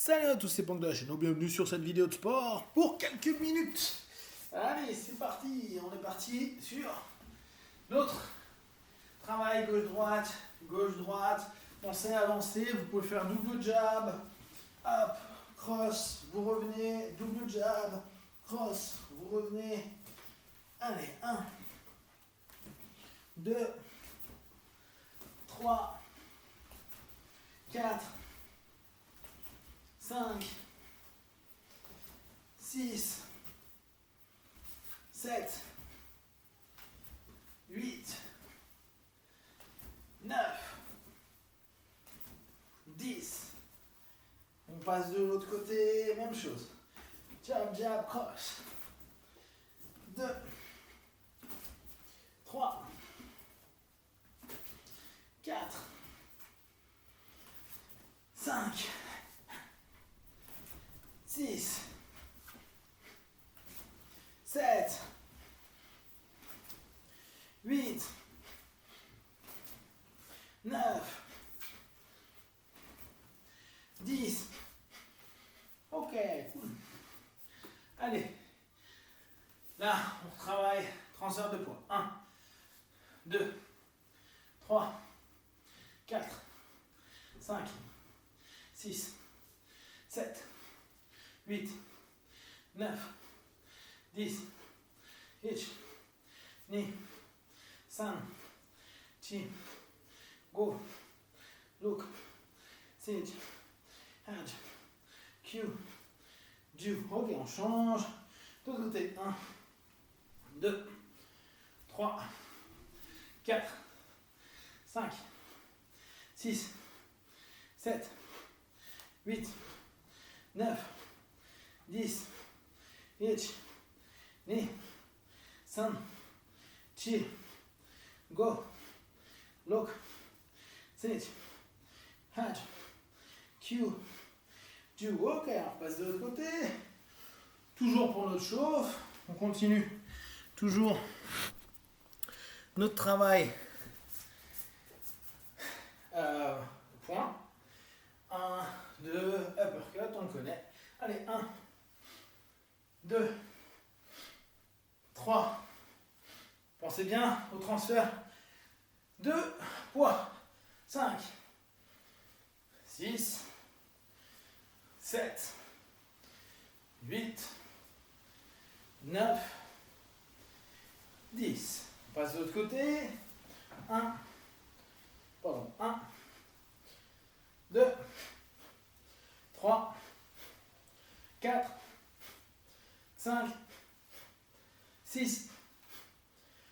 Salut à tous, c'est Pank de la chaîne, bienvenue sur cette vidéo de sport pour quelques minutes. Allez, c'est parti, on est parti sur notre travail gauche-droite. Pensez à avancer, vous pouvez faire double jab, hop, cross, vous revenez, double jab, cross, vous revenez. Allez, 1, 2, 3, 4, 5, 6, 7, 8, 9, 10. On passe de l'autre côté, même chose. Jab, jab, cross. 2, 3, 4, 5, 6, 7, 8, 9, 10. Ok, cool. Allez. Là, on travaille transfert de poids. 1, 2, 3, 4, 5, 6, 7, 8, 9, 10, 11, 12, 13, 14, go, look, sit, hedge, Q, do. Ok, on change. De l'autre côté. 1, 2, 3, 4, 5, 6, 7, 8, 9, 10, 11, 12, 13, chill, go, look, sit, hedge, Q, do. Ok, on passe de l'autre côté. Toujours pour notre chauffe. On continue toujours notre travail. Point. 1, 2, uppercut, on le connaît. Allez, 1, 2, 3. Pensez bien au transfert de poids. 5, 6, 7, 8, 9, 10. On passe de l'autre côté. 1, 2, 3, 4, 5, 6,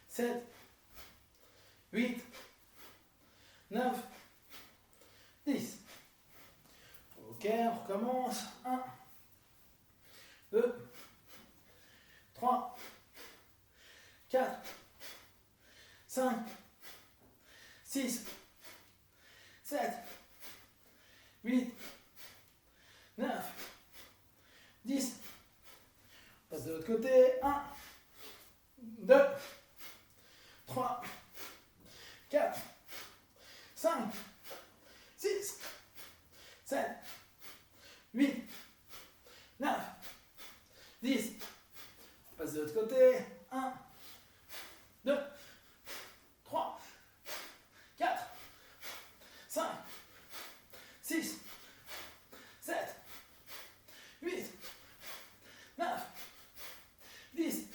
7, 8, 9, 10. Ok, on recommence. 1, 2, 3, 4, 5, 6, 7, 8, 9, 10. On passe de l'autre côté. 1, 2, 3, 4, 5, 6, 7, 8, 9, 10. On passe de l'autre côté. 1, 2, 3, 4, 5, 6, 7, 8, 9, 10.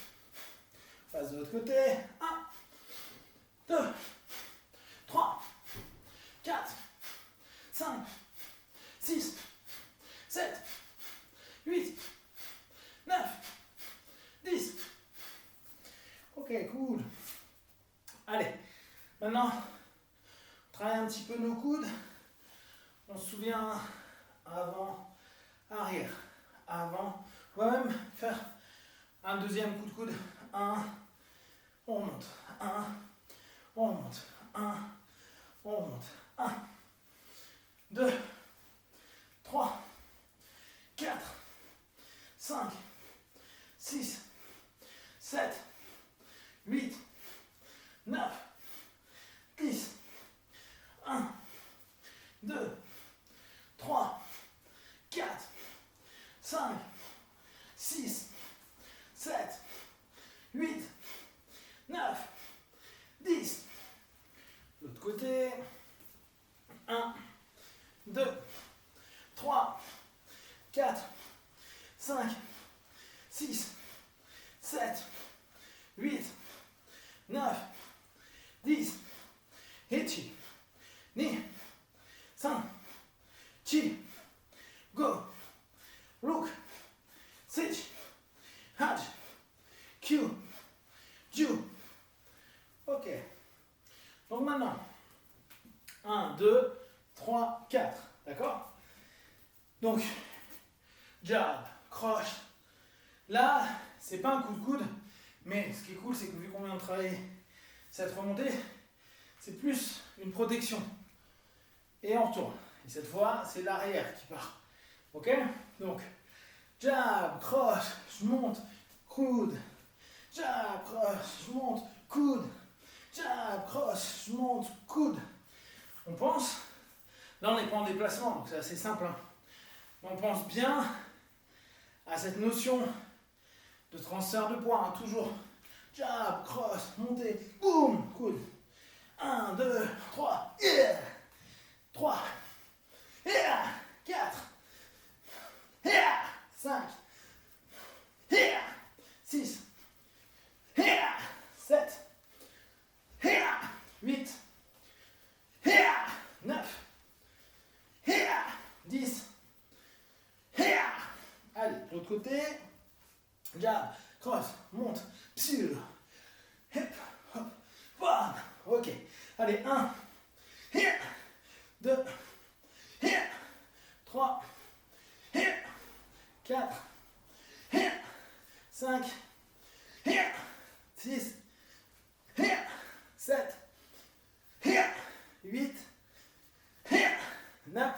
On passe de l'autre côté. 1, 2, 3, 4, 5, 6, 7, 8, 9, 10. Ok, cool. Allez, maintenant, on travaille un petit peu nos coudes. On se souvient avant, arrière, avant. On va même faire un deuxième coup de coude. 1, on remonte. 1, on remonte. 1, on remonte. 1, 2, 3, 4, 5, 6, 7, 8, 9, 10. 1, 2, 3, 4, 5, 6, 7, 8, 9, 10. L'autre côté. 1, 2, 3, 4, 5, 6, 7, 8, 9, 10. Hitchi. Ni. 5. Chi. Go. Look. Sit. Hatch. Q. Ju. Ok. Donc maintenant, 1, 2, 3, 4. D'accord? Donc, jab, croche. Là, c'est pas un coup de coude, mais ce qui est cool, c'est que vu qu'on vient de travailler cette remontée, c'est plus une protection. Et on retourne. Et cette fois, c'est l'arrière qui part. Ok? Donc, jab, croche, je monte, coude. Jab, croche, je monte, coude. Jab, croche, je monte, coude. On pense, là on n'est pas en déplacement, donc c'est assez simple. Hein. Mais on pense bien à cette notion de transfert de poids. Hein, toujours jab, crosse, montée, boum, coude. 1, 2, 3, yeah. 3, yeah. 4, yeah. 5, yeah. 6, yeah. 7, yeah. 8, yeah. 9, yeah. 10, yeah. Allez, de l'autre côté, jab, crosse, monte, psule, hip, hop, bam. Ok, allez, 1, 2, 3, 4, 5, 6, 7, 8, 9,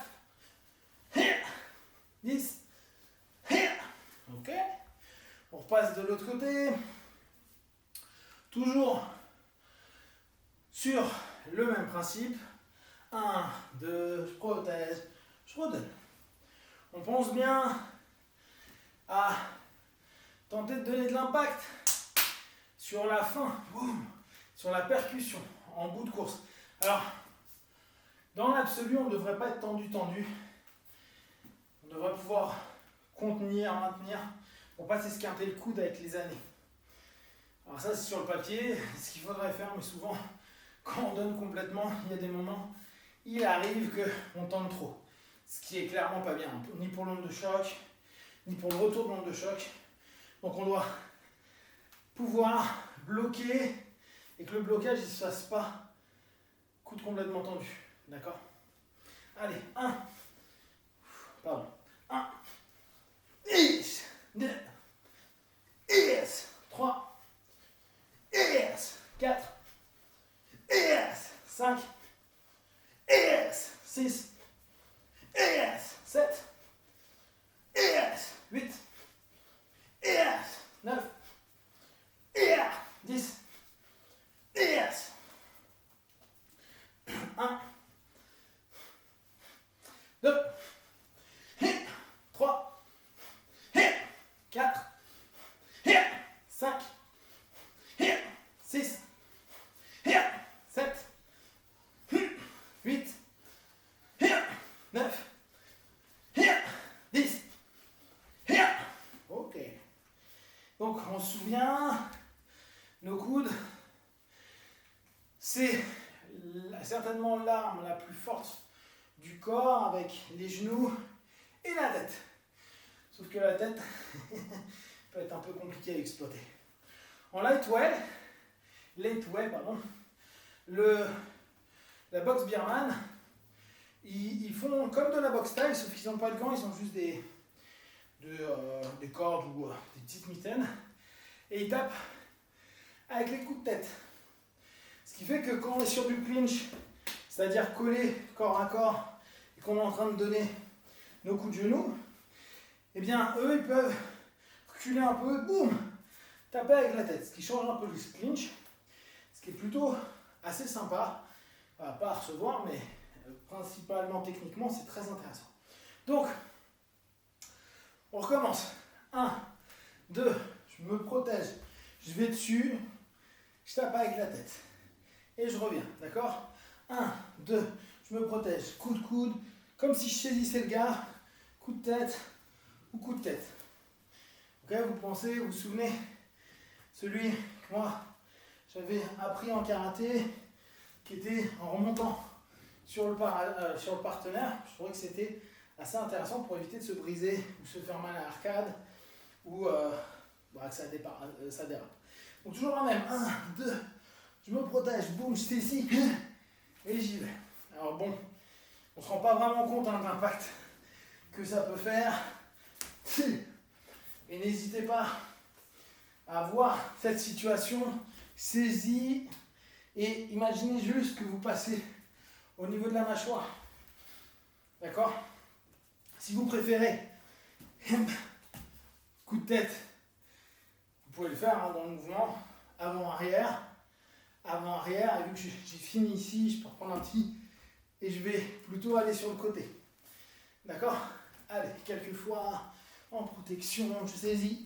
10. Ok, on repasse de l'autre côté. Toujours sur le même principe. 1, 2, je protège, je redonne. On pense bien à tenter de donner de l'impact sur la fin, boum, sur la percussion, en bout de course. Alors, dans l'absolu, on ne devrait pas être tendu. On devrait pouvoir contenir, maintenir, pour ne pas s'esquinter le coude avec les années. Alors ça, c'est sur le papier, ce qu'il faudrait faire, mais souvent, quand on donne complètement, il y a des moments, il arrive qu'on tente trop. Ce qui est clairement pas bien, ni pour l'onde de choc, ni pour le retour de l'onde de choc. Donc on doit pouvoir bloquer et que le blocage ne se fasse pas coude complètement tendu. D'accord? Allez, 1, 10, 2, 3, 4, 5, 6, 7, 8, 9, 10, 1, 2, 3, 4, 5, 6, 7, 8, 9, 10. Ok. Donc on se souvient, nos coudes, c'est certainement l'arme la plus forte du corps avec les genoux et la tête. Sauf que la tête peut être un peu compliquée à exploiter. En lightweight, la boxe birmane, ils font comme de la boxe style, sauf qu'ils n'ont pas de gants, ils ont juste des cordes ou des petites mitaines, et ils tapent avec les coups de tête. Ce qui fait que quand on est sur du clinch, c'est-à-dire collé corps à corps, et qu'on est en train de donner nos coups de genoux, eh bien eux ils peuvent reculer un peu, boum, taper avec la tête, ce qui change un peu du clinch, ce qui est plutôt assez sympa, pas à recevoir, mais principalement techniquement c'est très intéressant. Donc On recommence. 1, 2, je me protège. Je vais dessus. Je tape avec la tête. Et je reviens. D'accord? 1, 2, je me protège. Coup de coude. Comme si je saisissais le gars. Coup de tête ou coup de tête. Ok, vous pensez, vous vous souvenez, celui que moi j'avais appris en karaté, qui était en remontant sur le partenaire. Je trouvais que c'était assez intéressant pour éviter de se briser ou se faire mal à l'arcade ou que ça dérape. Donc toujours la même. 1, 2, je me protège, boum, je saisis et j'y vais. Alors bon, on ne se rend pas vraiment compte de l'impact que ça peut faire. Et n'hésitez pas à voir cette situation saisie et imaginez juste que vous passez au niveau de la mâchoire. D'accord? Si vous préférez coup de tête, vous pouvez le faire dans le mouvement avant-arrière. Avant-arrière, et vu que j'ai fini ici, je peux reprendre un petit et je vais plutôt aller sur le côté. D'accord? Allez, quelques fois en protection, je saisis.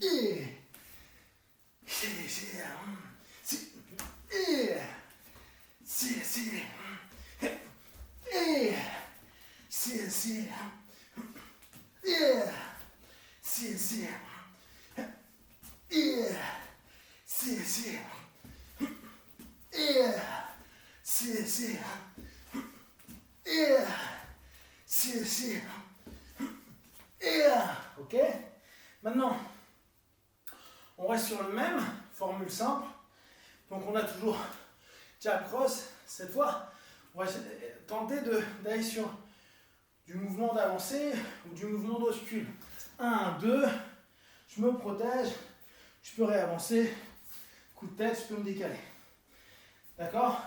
Ok? Maintenant, on reste sur le même, formule simple. Donc on a toujours jab cross. Cette fois, on va tenter d'aller sur du mouvement d'avancée ou du mouvement d'oscule. 1, 2, je me protège, je peux réavancer, coup de tête, je peux me décaler. D'accord?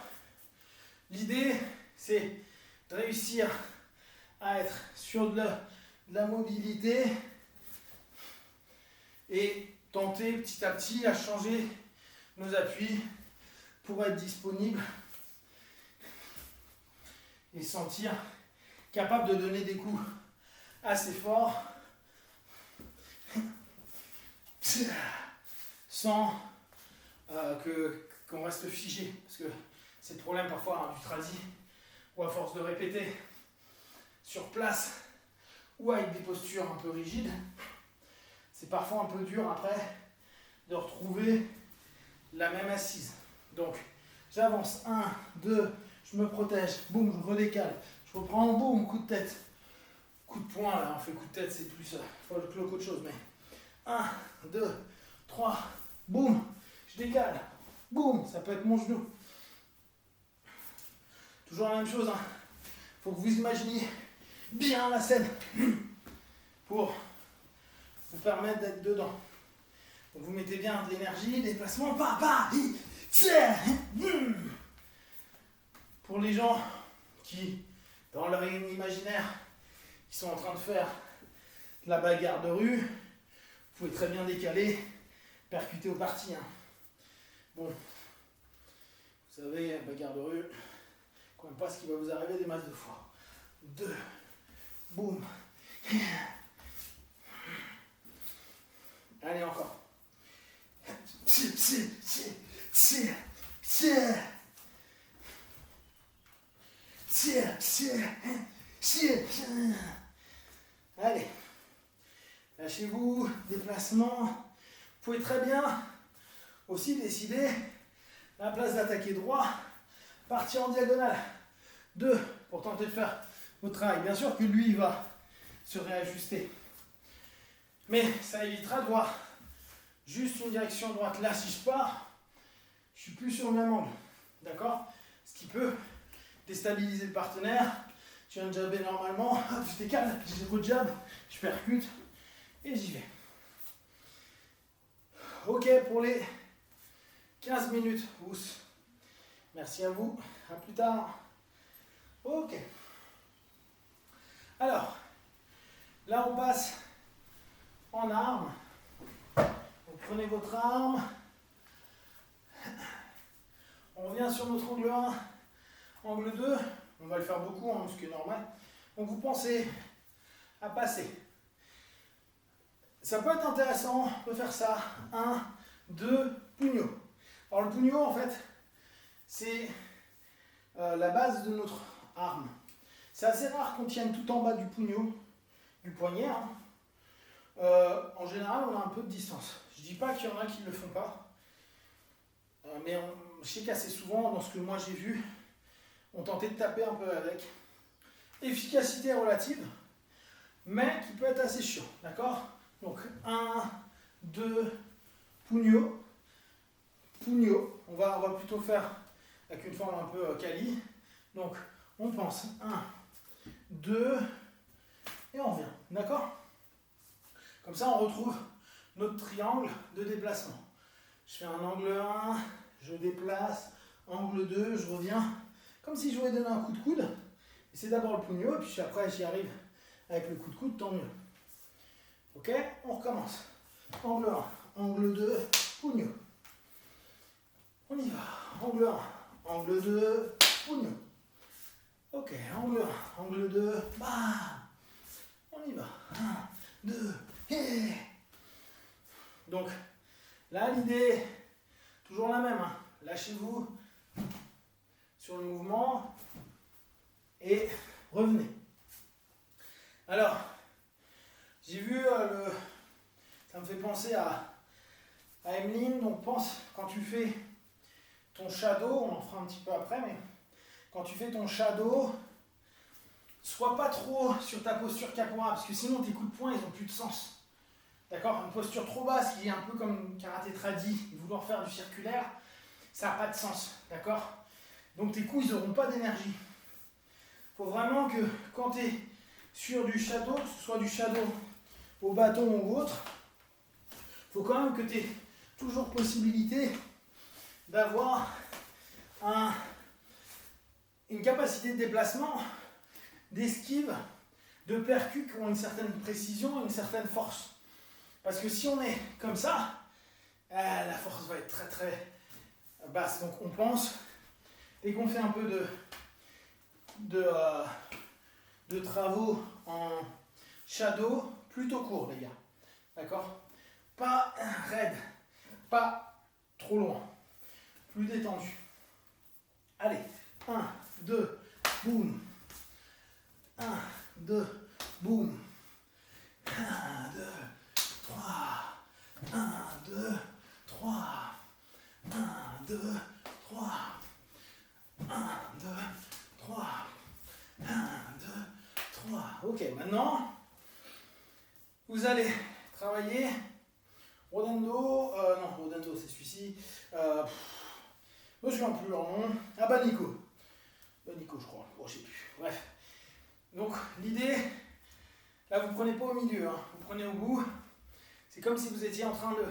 L'idée, c'est de réussir à être sur de la mobilité et tenter petit à petit à changer nos appuis pour être disponible et sentir capable de donner des coups assez forts sans qu'on reste figé, parce que c'est le problème parfois du tradi, ou à force de répéter sur place ou avec des postures un peu rigides, c'est parfois un peu dur après de retrouver la même assise. Donc j'avance, 1, 2, je me protège, boum, je redécale, je reprends, boum, coup de tête, coup de poing, là on fait coup de tête, c'est plus folklore qu'autre chose, mais 1, 2, 3, boum, je décale, boum, ça peut être mon genou. Toujours la même chose, hein. Faut que vous imaginiez bien la scène pour vous permettre d'être dedans. Donc vous mettez bien de l'énergie, déplacement, pour les gens qui, dans leur imaginaire, qui sont en train de faire de la bagarre de rue, vous pouvez très bien décaler, percuter au parti. Hein. Bon, vous savez, bagarre de rue, quand même pas ce qui va vous arriver des masses de fois. 2, boum. Allez, encore. Allez. Lâchez-vous, déplacement. Vous pouvez très bien aussi décider, à la place d'attaquer droit, partir en diagonale. 2, pour tenter de faire votre travail. Bien sûr que lui, il va se réajuster. Mais ça évitera de voir juste une direction droite. Là, si je pars, je suis plus sur le même angle. D'accord? Ce qui peut déstabiliser le partenaire. Je viens de jabber normalement. Je décale, j'ai trop de jab, je percute et j'y vais. Ok pour les 15 minutes. Ous. Merci à vous. À plus tard. Ok. Alors, là on passe en arme. Donc prenez votre arme. On revient sur notre angle 1, angle 2. On va le faire beaucoup, hein, ce qui est normal. Donc vous pensez à passer ça peut être intéressant, on peut faire ça. 1, 2, pugno. Alors le pugno, en fait, c'est la base de notre arme. C'est assez rare qu'on tienne tout en bas du pugno, du poignet. Hein. En général, on a un peu de distance. Je ne dis pas qu'il y en a qui ne le font pas, mais je sais qu'assez souvent, dans ce que moi j'ai vu, on tentait de taper un peu avec. Efficacité relative, mais qui peut être assez chiant, d'accord? Donc 1, 2, pugno, pugno. On va plutôt faire avec une forme un peu quali. Donc on pense 1, 2, et on revient, d'accord? Comme ça, on retrouve notre triangle de déplacement. Je fais un angle 1, je déplace, angle 2, je reviens. Comme si je voulais donner un coup de coude. C'est d'abord le pugno, et puis après j'y arrive avec le coup de coude, tant mieux. Ok, on recommence. Angle 1, angle 2, pugno. On y va. Angle 1, angle 2, pugno. Ok, angle 1, angle 2, bam. On y va. 1, 2, et... Donc, là l'idée, toujours la même. Hein. Lâchez-vous sur le mouvement et revenez. Alors, j'ai vu ça me fait penser à Emeline. Donc pense, quand tu fais ton shadow, on en fera un petit peu après, mais quand tu fais ton shadow, sois pas trop sur ta posture capoeira, parce que sinon tes coups de poing ils n'ont plus de sens. D'accord? Une posture trop basse qui est un peu comme karaté tradi, vouloir faire du circulaire, ça n'a pas de sens. D'accord? Donc tes coups ils n'auront pas d'énergie. Il faut vraiment que quand tu es sur du shadow, que ce soit du shadow au bâton ou autre, il faut quand même que tu aies toujours possibilité d'avoir une capacité de déplacement, d'esquive, de percus qui ont une certaine précision et une certaine force. Parce que si on est comme ça, la force va être très très basse. Donc on pense, et qu'on fait un peu de travaux en shadow, plutôt court les gars. D'accord? Pas raide, pas trop loin, plus détendu. Allez, 1, 2, boum. 1, 2, boum. 1, 2, 3. 1, 2, 3. 1, 2, 3. 1, 2, 3. 1, 2, 3. Ok, maintenant, vous allez travailler Rodendo. Non, Rodendo, c'est celui-ci. Je me souviens plus leur nom. Abanico. Abanico, je crois. Bon, je sais plus. Bref. Donc, l'idée, là, vous ne prenez pas au milieu, hein. Vous prenez au bout. C'est comme si vous étiez en train de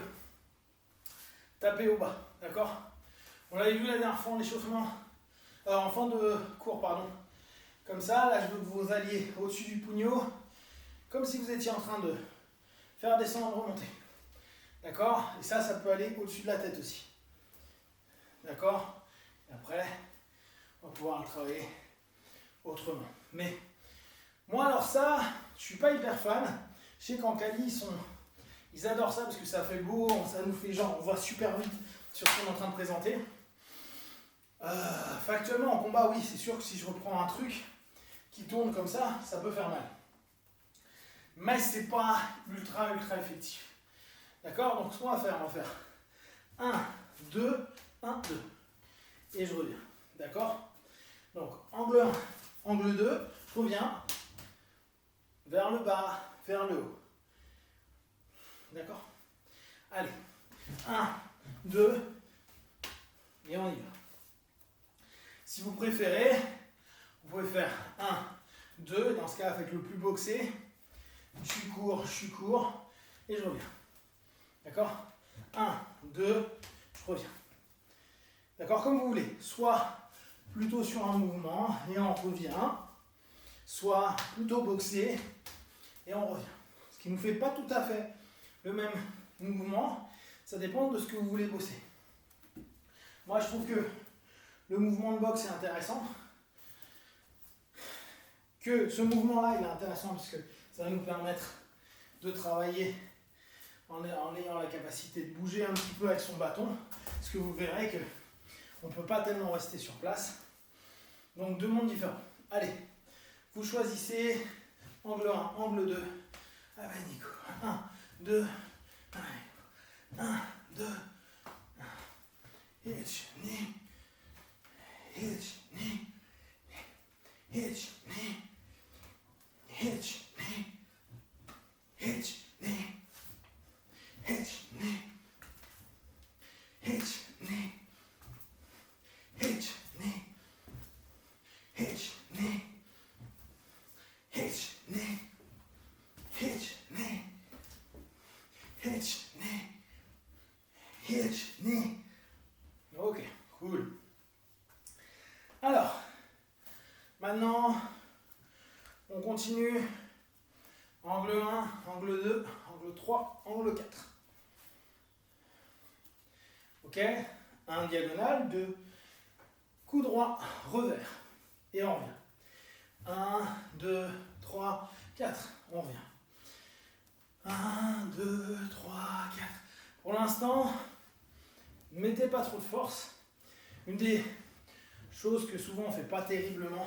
taper au bas. D'accord? On l'avait vu la dernière fois en échauffement. En fin de cours, pardon. Comme ça, là, je veux que vous alliez au-dessus du pugno. Comme si vous étiez en train de faire descendre, remonter. D'accord? Et ça peut aller au-dessus de la tête aussi. D'accord? Et après, on va pouvoir le travailler autrement. Mais moi, alors ça, je suis pas hyper fan. Je sais qu'en Cali, ils adorent ça parce que ça fait beau, ça nous fait genre, on voit super vite sur ce qu'on est en train de présenter. Factuellement, en combat, oui, c'est sûr que si je reprends un truc qui tourne comme ça peut faire mal. Mais c'est pas ultra effectif. D'accord? Donc ce qu'on va faire, 1, 2, 1, 2. Et je reviens. D'accord? Donc angle 1, angle 2, je reviens vers le bas, vers le haut. D'accord? Allez. 1, 2, et on y va. Si vous préférez, vous pouvez faire 1, 2, dans ce cas avec le plus boxé. Je suis court, et je reviens. D'accord? 1, 2, je reviens. D'accord? Comme vous voulez. Soit plutôt sur un mouvement, et on revient. Soit plutôt boxé, et on revient. Ce qui ne nous fait pas tout à fait le même mouvement. Ça dépend de ce que vous voulez bosser. Moi, je trouve que le mouvement de boxe est intéressant. Que ce mouvement-là, il est intéressant parce que ça va nous permettre de travailler en ayant la capacité de bouger un petit peu avec son bâton, parce que vous verrez qu'on ne peut pas tellement rester sur place. Donc deux mondes différents. Allez, vous choisissez angle 1, angle 2. Ah ben Nico, 1, 2, 1, 2, hitch, knee, hitch, knee, hitch, knee, hitch, knee, hitch, knee, hitch, knee, hitch, knee, hitch, knee, hitch, knee, hitch, knee, hitch, knee, hitch, knee, hitch, knee. Ok, cool. Alors, maintenant, on continue. Angle 1, angle 2, angle 3, angle 4. Ok, un diagonale, 2, coup droit, revers. Et on revient. 1, 2, 3, 4. On revient. 1, 2, 3, 4. Pour l'instant, ne mettez pas trop de force. Une des choses que souvent on ne fait pas terriblement,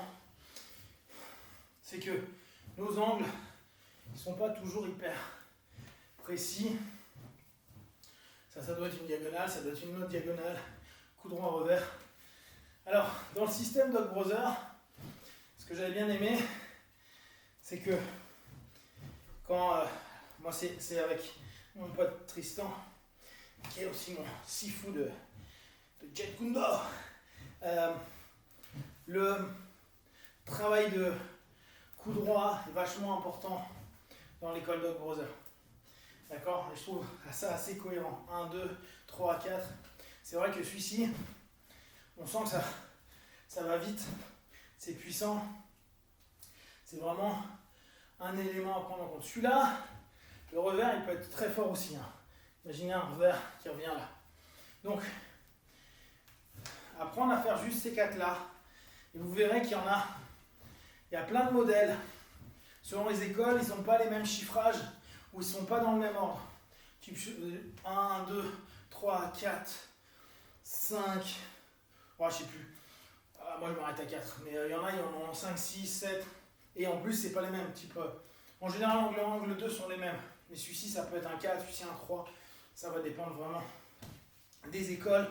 c'est que nos angles ne sont pas toujours hyper précis. Ça doit être une diagonale, ça doit être une autre diagonale, coup droit revers. Alors, dans le système Dog Brother, ce que j'avais bien aimé, c'est que quand, moi c'est avec mon pote Tristan, qui est aussi mon sifu de Jeet Kune Do, le travail de coup droit est vachement important dans l'école Dog Brother. D'accord? Et je trouve ça assez cohérent. 1, 2, 3, 4. C'est vrai que celui-ci, on sent que ça va vite, c'est puissant. C'est vraiment un élément à prendre en compte. Celui-là, le revers, il peut être très fort aussi. Hein. Imaginez un revers qui revient là. Donc, apprendre à faire juste ces 4-là. Et vous verrez qu'il y en a. Il y a plein de modèles. Selon les écoles, ils n'ont pas les mêmes chiffrages ou ils ne sont pas dans le même ordre. Type 1, 2, 3, 4, 5. Oh, je sais plus. Moi, je m'arrête à 4. Mais il y en a, ils en ont 5, 6, 7. Et en plus, c'est pas les mêmes. Type, en général, angle 1, angle 2 sont les mêmes. Mais celui-ci, ça peut être un 4, celui-ci, un 3. Ça va dépendre vraiment des écoles.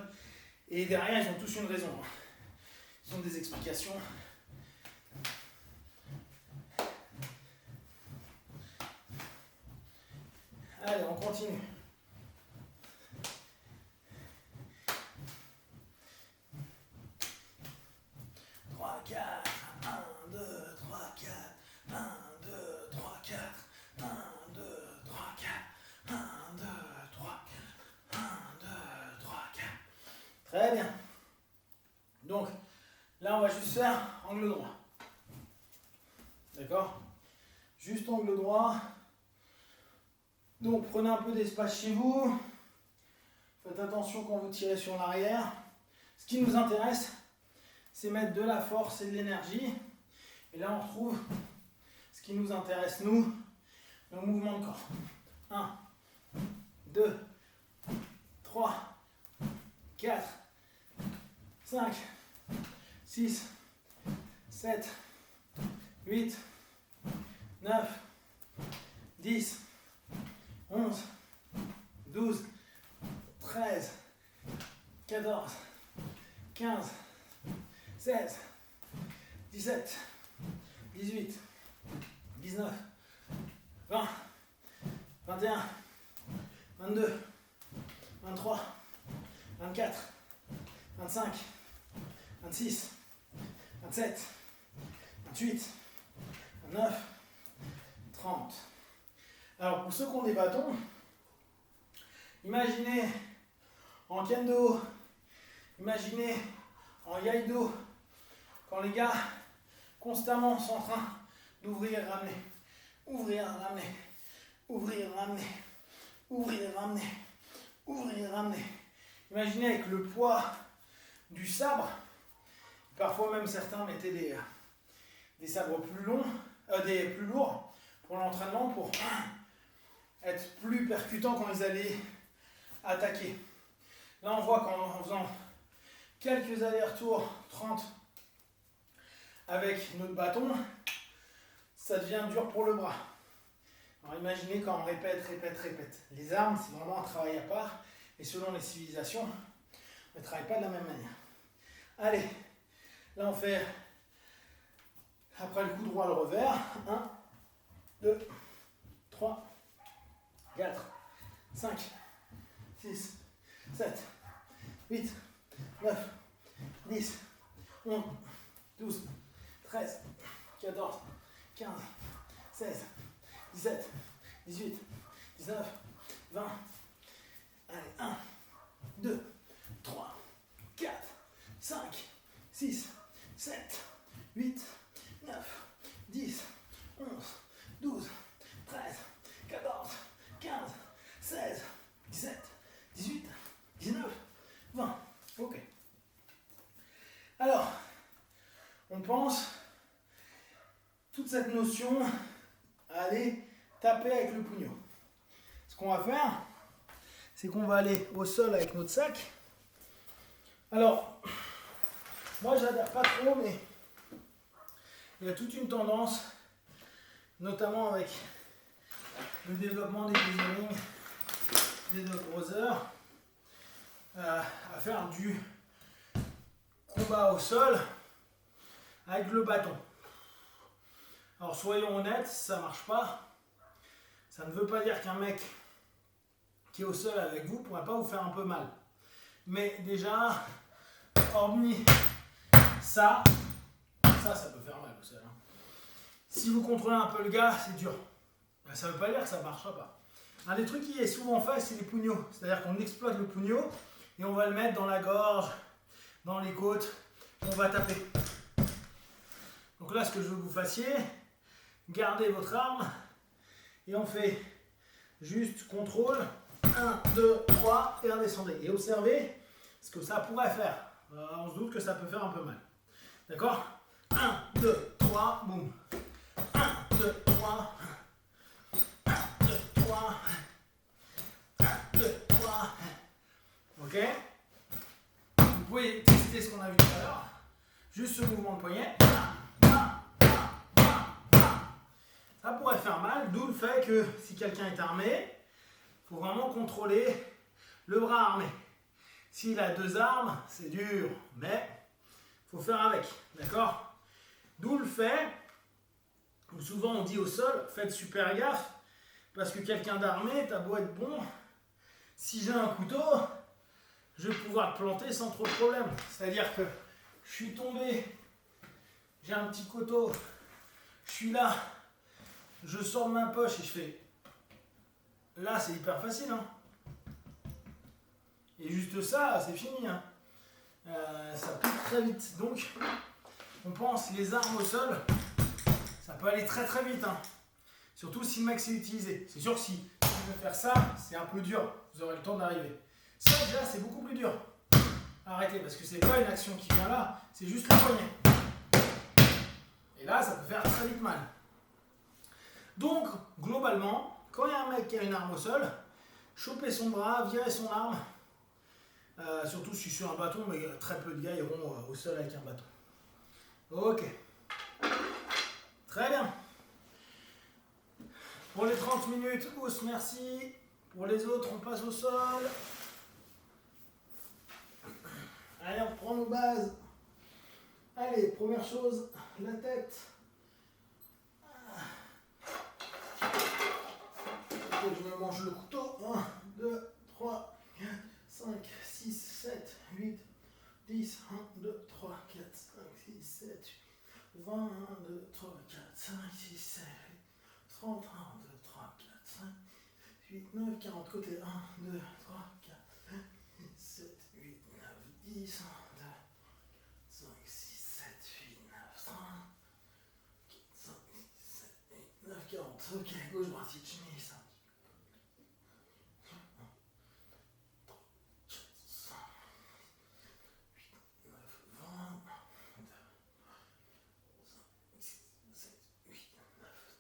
Et derrière, ils ont tous une raison. Ils ont des explications. Allez, on continue. Trois, 4, 1, 2, 3, 4, 1, 2, 3, 4, 1, 2, 3, 4, 1, 2, 3, 4, 1, 2, 3, 4. Très bien. Donc, là, on va juste faire angle droit. D'accord? Juste angle droit. Donc, prenez un peu d'espace chez vous. Faites attention quand vous tirez sur l'arrière. Ce qui nous intéresse, c'est mettre de la force et de l'énergie. Et là, on retrouve ce qui nous intéresse, nous, nos mouvements de corps. 1, 2, 3, 4, 5, 6, 7, 8, 9, 10, 11, 12, 13, 14, 15, 16, 17, 18, 19, 20, 21, 22, 23, 24, 25, 26, 27, 28, 29, 30. Alors pour ceux qui ont des bâtons, imaginez en kendo, imaginez en iaido, quand les gars constamment sont en train d'ouvrir et ramener, ouvrir, ramener, ouvrir, ramener, ouvrir, ramener, ouvrir, ramener. Imaginez avec le poids du sabre, parfois même certains mettaient des sabres plus longs, des plus lourds pour l'entraînement, pour être plus percutant quand ils allaient attaquer. Là, on voit qu'en faisant quelques allers-retours, 30, avec notre bâton, ça devient dur pour le bras. Alors imaginez quand on répète. Les armes, c'est vraiment un travail à part. Et selon les civilisations, on ne travaille pas de la même manière. Allez, là on fait, après le coup droit, le revers. 1, 2, 3, 4, 5, 6, 7, 8, 9, 10, 11, 12, 13, 14, 15, 16, 17, 18, 19, 20. Allez, 1, 2, 3, 4, 5, 6, 7, 8, 9, 10, 11, 12, 13, 14, 15, 16, 17, 18, 19, 20. Ok. Alors, on pense toute cette notion à aller taper avec le pugno. Ce qu'on va faire, c'est qu'on va aller au sol avec notre sac. Alors, moi j'adhère pas trop, mais il y a toute une tendance, notamment avec le développement des designings, des dog brothers, à faire du combat au sol avec le bâton. Alors soyons honnêtes, ça ne marche pas. Ça ne veut pas dire qu'un mec qui est au sol avec vous ne pourrait pas vous faire un peu mal. Mais déjà, hormis ça peut faire mal au sol. Hein. Si vous contrôlez un peu le gars, c'est dur. Ben, ça ne veut pas dire que ça ne marchera pas. Un des trucs qui est souvent fait, c'est les pugnos. C'est-à-dire qu'on exploite le pugno et on va le mettre dans la gorge, dans les côtes, on va taper. Donc là, ce que je veux que vous fassiez, gardez votre arme et on fait juste contrôle, 1, 2, 3 et redescendez. Et observez ce que ça pourrait faire. On se doute que ça peut faire un peu mal. D'accord ? 1, 2, 3, boum. 1, 2, 3. 1, 2, 3. 1, 2, 3. Ok ? Vous pouvez tester ce qu'on a vu tout à l'heure. Juste ce mouvement de poignet. Ça pourrait faire mal, d'où le fait que si quelqu'un est armé, il faut vraiment contrôler le bras armé. S'il a 2 armes, c'est dur, mais il faut faire avec, d'accord ? D'où le fait où souvent on dit au sol, faites super gaffe, parce que quelqu'un d'armé, t'as beau être bon, si j'ai un couteau, je vais pouvoir le planter sans trop de problème. C'est-à-dire que je suis tombé, j'ai un petit couteau, je suis là, je sors de ma poche et je fais. Là, c'est hyper facile. Hein. Et juste ça, c'est fini. Hein. Ça pique très vite. Donc, on pense les armes au sol, ça peut aller très très vite. Hein. Surtout si le mec sait utiliser. C'est sûr que si tu veux faire ça, c'est un peu dur. Vous aurez le temps d'arriver. Ça, déjà, c'est beaucoup plus dur. Arrêtez, parce que c'est pas une action qui vient là, c'est juste le poignet. Et là, ça peut faire très vite mal. Donc, globalement, quand il y a un mec qui a une arme au sol, choper son bras, virer son arme, surtout si je suis un bâton, mais très peu de gars iront au sol avec un bâton. Ok. Très bien. Pour les 30 minutes, Ous, merci. Pour les autres, on passe au sol. Allez, on reprend nos bases. Allez, première chose, la tête. Je me mange le couteau. 1, 2, 3, 4, 5, 6, 7, 8, 10, 1, 2, 3, 4, 5, 6, 7, 8, 20, 1, 2, 3, 4, 5, 6, 7, 8, 30, 1, 2, 3, 4, 5, 8, 9, 40, côté 1, 2, 3, 4, 7, 8, 9, 10, 1, 2, 5, 6, 7, 8, 9, 30, 5, 6, 7, 8, 9, 40. Ok, gauche, droite, chemise.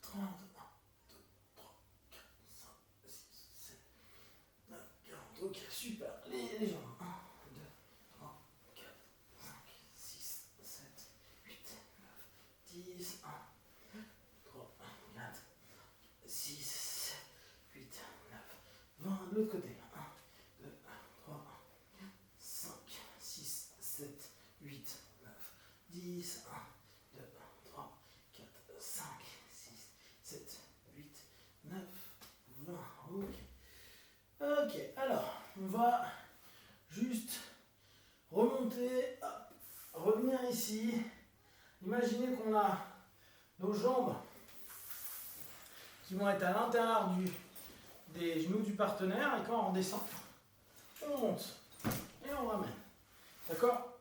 30, 1, 2, 3, 4, 5, 6, 7, Ok, super. Les jambes. 1, 2, 3, 4, 5, 6, 7, 8, 9, 10, 1, 3, 4, 6, 7, 8, 9, 20. De l'autre côté. 1, 2, 3, 5, 6, 7, 8, 9, 10, 1, 2, 3, 4, 5, 6, 7, 8, 9, 20. Ok. Ok, alors, on va juste remonter, hop, revenir ici. Imaginez qu'on a nos jambes qui vont être à l'intérieur des genoux du partenaire, et quand on descend, on monte et on ramène. D'accord?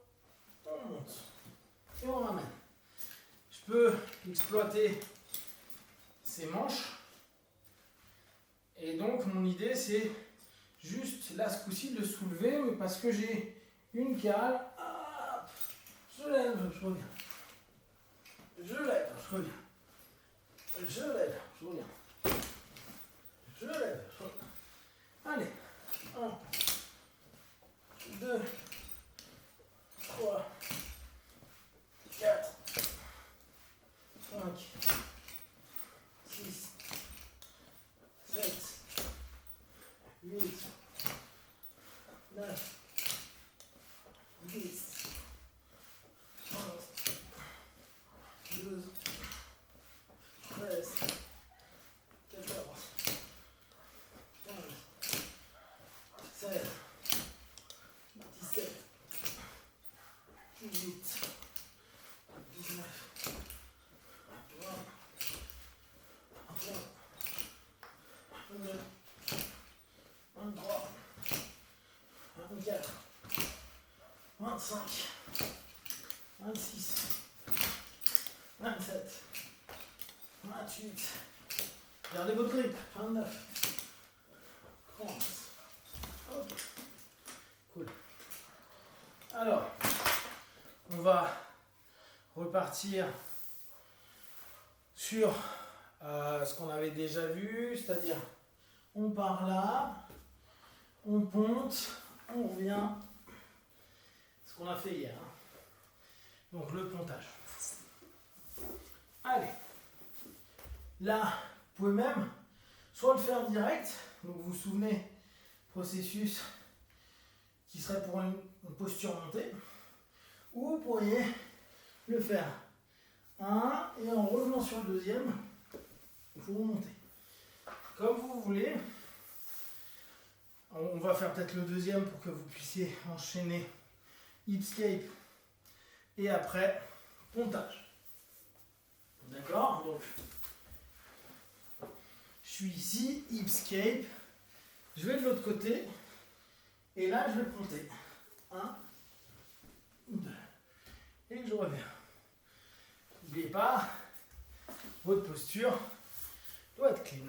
On monte et on ramène. Je peux exploiter ces manches. Et donc, mon idée, c'est juste, là, ce coup-ci, de le soulever, mais parce que j'ai une cale, hop, je lève, je reviens. Je lève, je reviens. Je lève, je reviens. Je lève, je reviens. Allez, 1, 2, 3, 4, 5, 6, 7, 8, 9, 10, 11, 12, 13, 14, 15, 16, 17, 18, 19, 20, 21, 22, 23, 24, 25, 26, 27, 28, gardez votre grip, 29, 30. Ok, cool. Alors, on va repartir sur ce qu'on avait déjà vu, c'est-à-dire on part là, on ponte, on revient, ce qu'on a fait hier. Donc le pontage. Allez, là, vous pouvez même soit le faire direct, donc vous vous souvenez, processus qui serait pour une posture montée, ou vous pourriez le faire un, et en revenant sur le deuxième, vous remontez. Comme vous voulez. On va faire peut-être le deuxième pour que vous puissiez enchaîner hipscape et après pontage. D'accord? Donc, je suis ici, hipscape, je vais de l'autre côté et là je vais ponter. 1, 2, et je reviens. N'oubliez pas, votre posture doit être clean.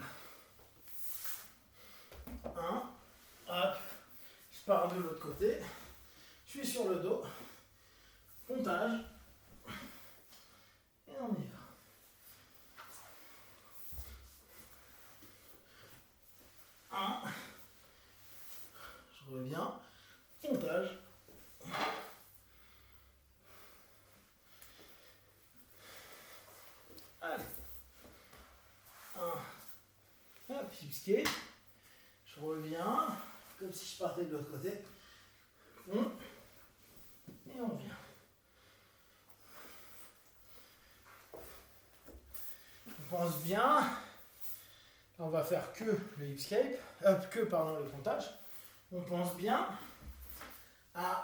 1, hop, je pars de l'autre côté, je suis sur le dos, pontage, et on y va. 1, je reviens, pontage. Allez. 1, hop, hipscape. Je reviens, comme si je partais de l'autre côté. Et on vient. On pense bien. On va faire que le hipscape, le pontage. On pense bien à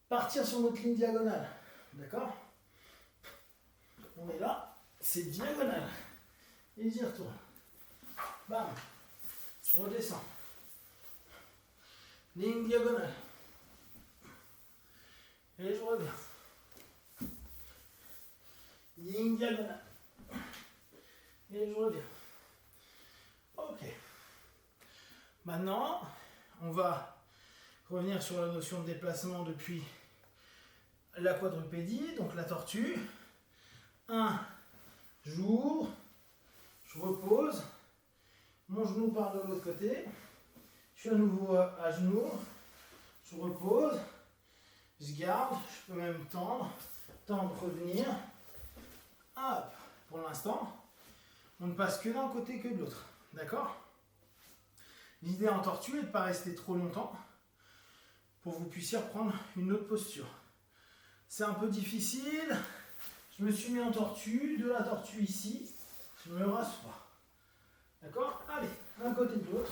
partir sur notre ligne diagonale. D'accord? On est là, c'est diagonal. Et j'y retourne. Bam. Je redescends. Ligne diagonale. Et je reviens. Ligne diagonale. Et je reviens. Ok. Maintenant, on va revenir sur la notion de déplacement depuis la quadrupédie, donc la tortue. Un jour, je repose, mon genou part de l'autre côté, je suis à nouveau à genoux. Je repose. Je garde. Je peux même tendre. Tendre, revenir. Hop. Pour l'instant, on ne passe que d'un côté que de l'autre. D'accord? L'idée en tortue est de ne pas rester trop longtemps pour que vous puissiez reprendre une autre posture. C'est un peu difficile. Je me suis mis en tortue, de la tortue ici. Je me rassois. D'accord? Allez, d'un côté de l'autre.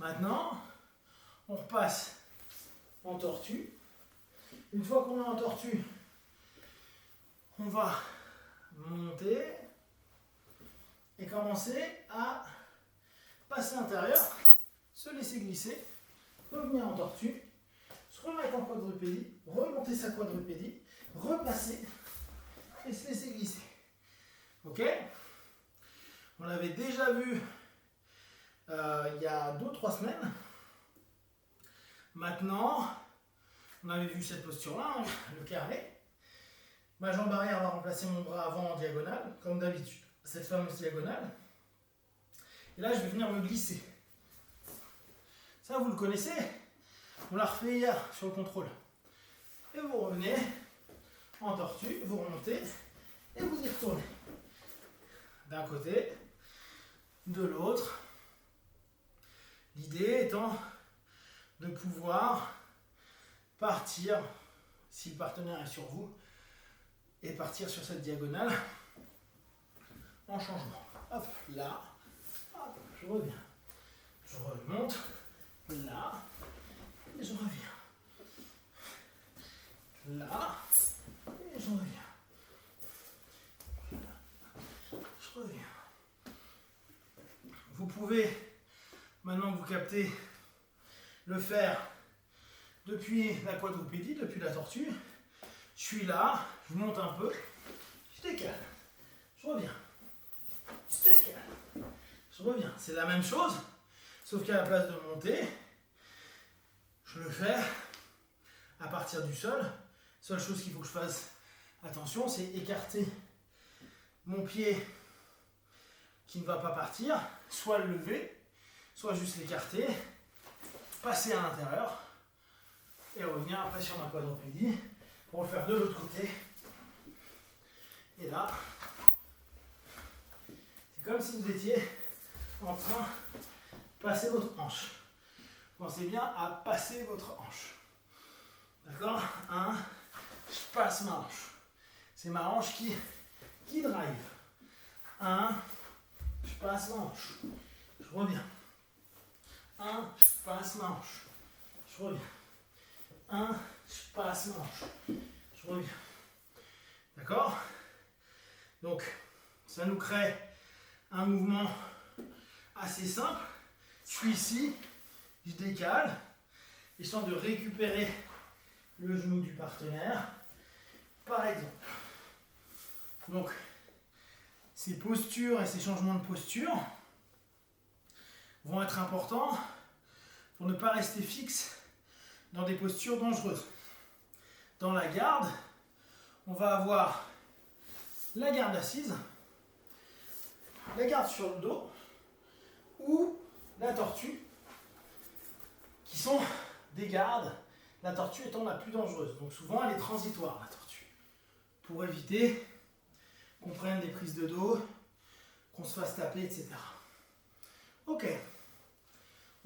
Maintenant, on repasse en tortue. Une fois qu'on est en tortue, on va monter et commencer à passer à l'intérieur, se laisser glisser, revenir en tortue, se remettre en quadrupédie, remonter sa quadrupédie, repasser et se laisser glisser. Ok? On l'avait déjà vu il y a 2 ou 3 semaines. Maintenant, on avait vu cette posture-là, hein, le carré. Ma jambe arrière va remplacer mon bras avant en diagonale, comme d'habitude, cette fameuse diagonale. Et là, je vais venir me glisser. Ça, vous le connaissez. On l'a refait hier sur le contrôle. Et vous revenez en tortue, vous remontez et vous y retournez. D'un côté, de l'autre. L'idée étant de pouvoir partir, si le partenaire est sur vous, et partir sur cette diagonale en changement. Hop, là, hop, je reviens. Je remonte, là, et je reviens. Là, et je reviens. Là, je reviens. Vous pouvez, maintenant que vous captez, le faire depuis la quadrupédie, depuis la tortue. Je suis là, je monte un peu, je décale, je reviens, je décale, je reviens. C'est la même chose, sauf qu'à la place de monter, je le fais à partir du sol. Seule chose qu'il faut que je fasse attention, c'est écarter mon pied qui ne va pas partir, soit le lever, soit juste l'écarter, passer à l'intérieur et revenir après sur ma quadrupédie pour le faire de l'autre côté. Et là, c'est comme si vous étiez en train de passer votre hanche. Pensez bien à passer votre hanche. D'accord? Je passe ma hanche. C'est ma hanche qui drive. Je passe ma hanche. Je reviens. Je passe ma hanche. Je reviens. Je passe ma hanche. Je reviens. D'accord? Donc, ça nous crée un mouvement assez simple. Je suis ici, je décale, histoire de récupérer le genou du partenaire, par exemple. Donc, ces postures et ces changements de posture vont être importants pour ne pas rester fixe dans des postures dangereuses. Dans la garde, on va avoir la garde assise, la garde sur le dos ou la tortue, qui sont des gardes, la tortue étant la plus dangereuse. Donc souvent elle est transitoire, la tortue, pour éviter qu'on prenne des prises de dos, qu'on se fasse taper, etc. Ok,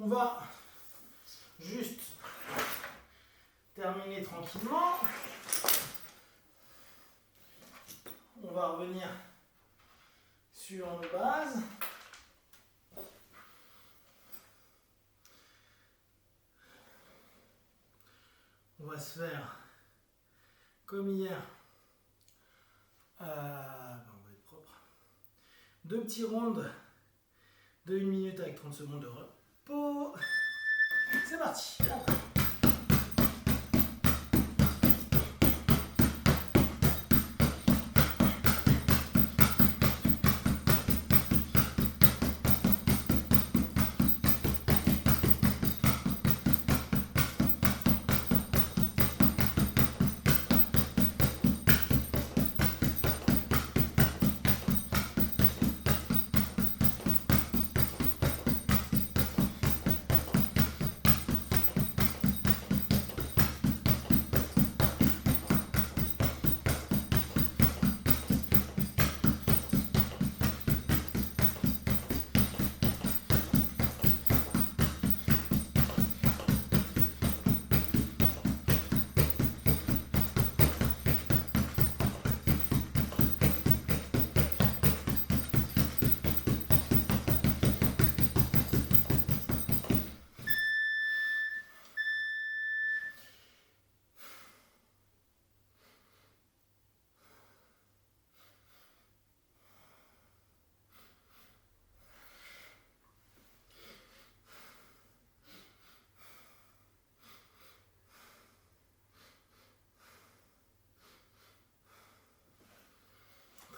on va juste terminer tranquillement. On va revenir sur nos bases. On va se faire comme hier. On va être propre. 2 petits rounds de 1 minute avec 30 secondes de repos. C'est parti.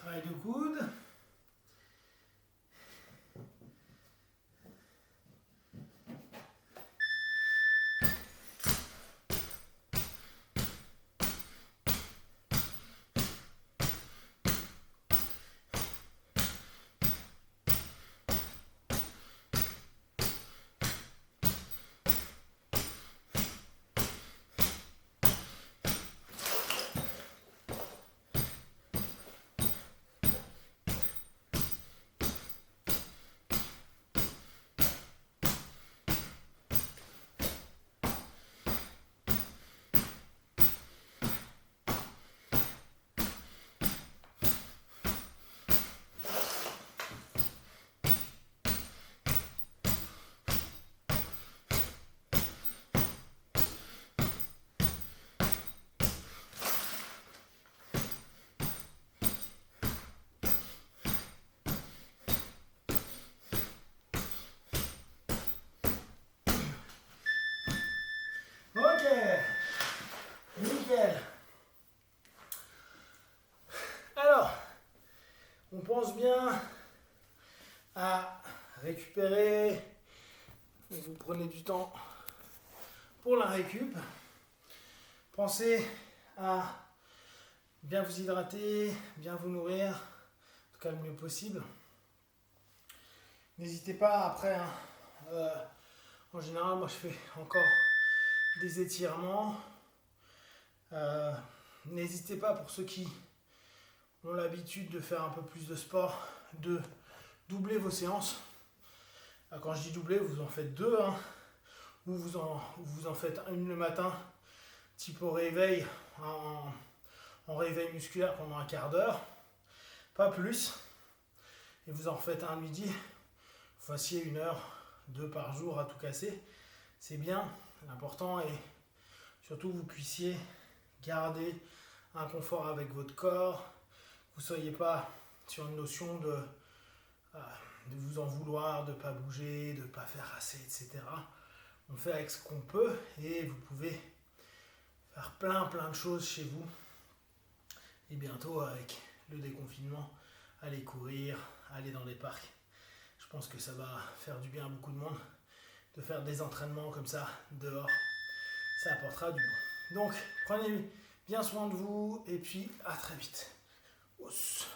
Travail de coude. Ok, nickel. Alors, on pense bien à récupérer. Vous prenez du temps pour la récup. Pensez à bien vous hydrater, bien vous nourrir, en tout cas le mieux possible. N'hésitez pas après, en général, moi je fais encore des étirements. N'hésitez pas, pour ceux qui ont l'habitude de faire un peu plus de sport, de doubler vos séances. Quand je dis doubler, vous en faites 2, ou vous en faites une le matin, type au réveil, en réveil musculaire pendant un quart d'heure, pas plus, et vous en faites un le midi. Vous fassiez 1 heure, 2 par jour à tout casser, c'est bien. L'important est surtout que vous puissiez garder un confort avec votre corps, que vous ne soyez pas sur une notion de vous en vouloir, de ne pas bouger, de ne pas faire assez, etc. On fait avec ce qu'on peut et vous pouvez faire plein de choses chez vous. Et bientôt, avec le déconfinement, aller courir, aller dans les parcs. Je pense que ça va faire du bien à beaucoup de monde de faire des entraînements comme ça dehors. Ça apportera du bon. Donc, prenez bien soin de vous et puis à très vite. Os.